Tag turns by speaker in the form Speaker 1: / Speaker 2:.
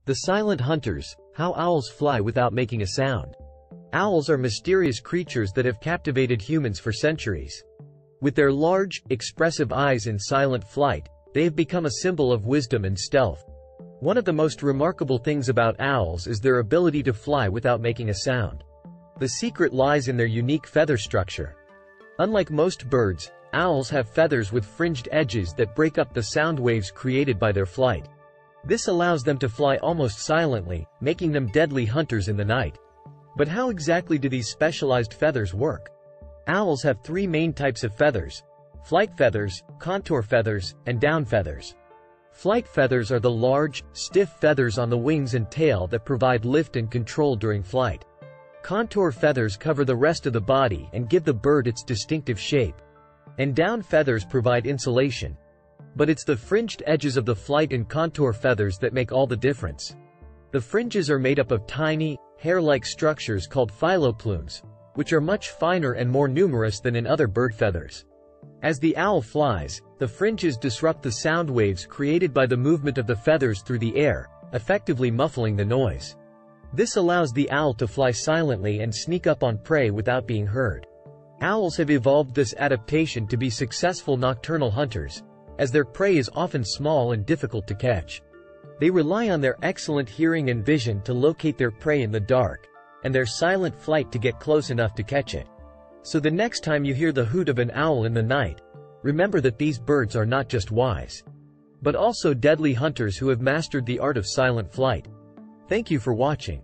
Speaker 1: The silent hunters, how owls fly without making a sound. Owls are mysterious creatures that have captivated humans for centuries. With their large, expressive eyes in silent flight, they have become a symbol of wisdom and stealth. One of the most remarkable things about owls is their ability to fly without making a sound. The secret lies in their unique feather structure. Unlike most birds, owls have feathers with fringed edges that break up the sound waves created by their flight. This allows them to fly almost silently, making them deadly hunters in the night. But how exactly do these specialized feathers work? Owls have three main types of feathers: flight feathers, contour feathers, and down feathers. Flight feathers are the large, stiff feathers on the wings and tail that provide lift and control during flight. Contour feathers cover the rest of the body and give the bird its distinctive shape. And down feathers provide insulation. But it's the fringed edges of the flight and contour feathers that make all the difference. The fringes are made up of tiny, hair-like structures called phyloplumes, which are much finer and more numerous than in other bird feathers. As the owl flies, the fringes disrupt the sound waves created by the movement of the feathers through the air, effectively muffling the noise. This allows the owl to fly silently and sneak up on prey without being heard. Owls have evolved this adaptation to be successful nocturnal hunters, as their prey is often small and difficult to catch. They rely on their excellent hearing and vision to locate their prey in the dark, and their silent flight to get close enough to catch it. So the next time you hear the hoot of an owl in the night, remember that these birds are not just wise, but also deadly hunters who have mastered the art of silent flight. Thank you for watching.